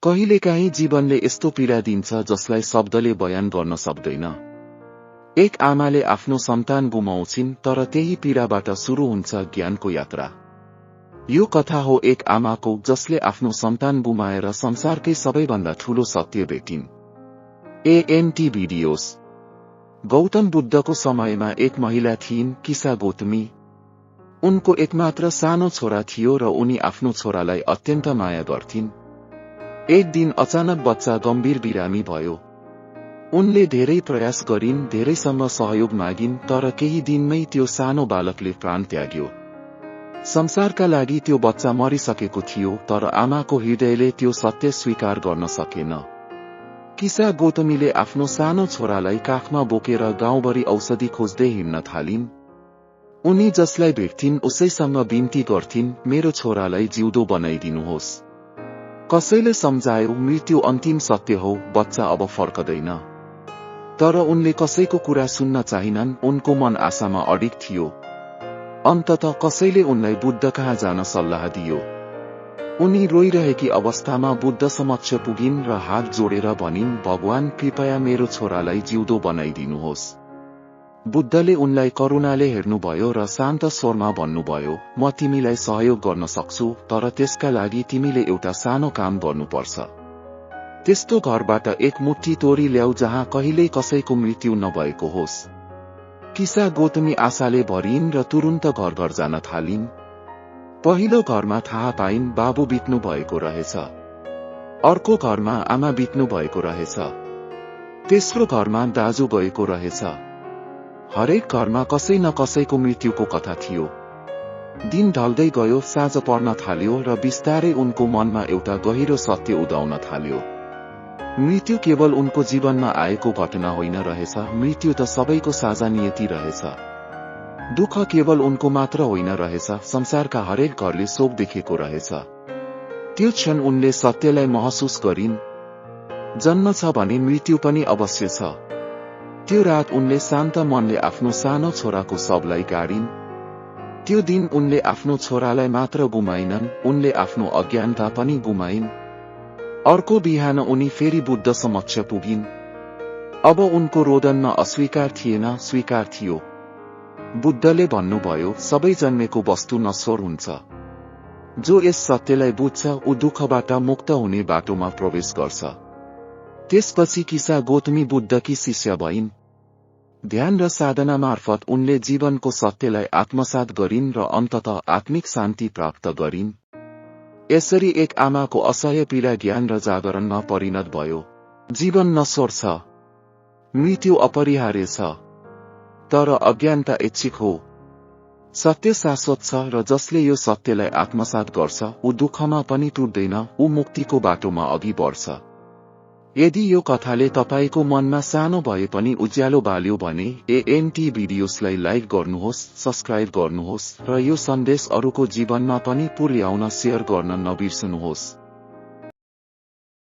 कहिलेकाहीँ जीवनले यस्तो पीडा दिन्छ जसलाई शब्दले बयान गर्न सक्दैन। एक आमाले आफ्नो सन्तान गुमाउँछिन्, तर त्यही पीडाबाट सुरु हुन्छ ज्ञानको यात्रा। यो कथा हो एक आमाको जसले आफ्नो सन्तान गुमाएर संसारकै सबैभन्दा ठूलो सत्य भेटिन्। ANT videos. गौतम बुद्धको समयमा एक महिला थिइन्, किसा गौतमी। उनको एकमात्र सानो छोरा थियो र उनी आफ्नो छोरालाई अत्यन्त माया गर्थिन्। एक दिन अचानक बच्चा गम्भीर बिरामी भयो। उनले धेरै प्रयास गरिन्, धेरैसँग सहयोग मागिन्, तर केही दिनमै त्यो सानो बालकले प्राण त्याग्यो। संसारका लागि त्यो बच्चा मरिसकेको थियो, तर आमाको हृदयले त्यो सत्य स्वीकार गर्न सकेन। किसा गौतमीले आफ्नो सानो छोरालाई काखमा बोकेर गाउँभरि औषधि खोज्दै हिँड्न थालिन्। उनी जसलाई भेट्थिन् उसैसँग बिन्ती गर्थिन्, मेरो छोरालाई जिउँदो बनाइदिनुहोस्। कसैले सम्झायो, मृत्यु अन्तिम सत्य हो, बच्चा अब फर्कदैन। तर उनले कसैको कुरा सुन्न चाहिनन्, उनको मन आशामा अडिग थियो। अन्ततः कसैले उनलाई बुद्ध कहाँ जान सल्लाह दियो। उनी रोइरहेकी अवस्थामा बुद्ध समक्ष पुगिन् र हात जोडेर भनिन्, भगवान, कृपया मेरो छोरालाई जिउँदो बनाइदिनुहोस्। बुद्धले उनलाई करुणाले हेर्नुभयो र शान्त स्वरमा भन्नुभयो, म तिमीलाई सहयोग गर्न सक्छु, तर त्यसका लागि तिमीले एउटा सानो काम गर्नुपर्छ। त्यस्तो घरबाट एक मुट्ठी तोरी ल्याऊ जहाँ कहिल्यै कसैको मृत्यु नभएको होस्। किसा गौतमी आशाले भरिन् र तुरुन्त घर घर जान थालिन्। पहिलो घरमा थाहा पाइन् बाबु बित्नु भएको रहेछ। अर्को घरमा आमा बित्नु भएको रहेछ। तेस्रो घरमा दाजु गएको रहेछ। हरेक घरमा कसै न कसैको मृत्युको कथा थियो। दिन ढल्दै गयो, साँझ पर्न थाल्यो र बिस्तारै उनको मनमा एउटा गहिरो सत्य उदाउन थाल्यो। मृत्यु केवल उनको जीवनमा आएको घटना होइन रहेछ, मृत्यु त सबैको साझा नियति रहेछ। दुःख केवल उनको मात्र होइन रहेछ, संसारका हरेक घरले शोक देखेको रहेछ। त्यो क्षण उनले सत्यलाई महसुस गरिन्। जन्म छ भने मृत्यु पनि अवश्य छ। त्यो रात उनले शान्त मनले आफ्नो सानो छोराको शवलाई गाडिन्। त्यो दिन उनले आफ्नो छोरालाई मात्र गुमाइनन्, उनले आफ्नो अज्ञानता पनि गुमाइन्। अर्को बिहान उनी फेरि बुद्ध समक्ष पुगिन्। अब उनको रोदनमा अस्वीकार थिएन, स्वीकार थियो। बुद्धले भन्नुभयो, सबै जन्मेको वस्तु नश्वर हुन्छ। जो यस सत्यलाई बुझ्छ ऊ दुःखबाट मुक्त हुने बाटोमा प्रवेश गर्छ। त्यसपछि किसा गौतमी बुद्धकी शिष्य भइन्। ध्यान र साधना मार्फत उनले जीवनको सत्यलाई आत्मसात गरिन् र अन्ततः आत्मिक शान्ति प्राप्त गरिन्। यसरी एक आमाको असह्य पीडा ज्ञान र जागरणमा परिणत भयो। जीवन नश्वर छ, मृत्यु अपरिहार्य छ, तर अज्ञानता ऐच्छिक हो। सत्य शाश्वत छ र जसले यो सत्यलाई आत्मसात गर्छ ऊ दुःखमा पनि टुट्दैन, ऊ मुक्तिको बाटोमा अघि बढ्छ। यदि यो कथाले तपाईको मनमा सानो भए पनि उज्यालो बाल्यो भने एएनटी भिडियोसलाई लाइक गर्नुहोस्, सब्स्क्राइब गर्नुहोस् र यो सन्देश अरूको जीवनमा पनि पुर्याउन शेयर गर्न नबिर्सनुहोस्।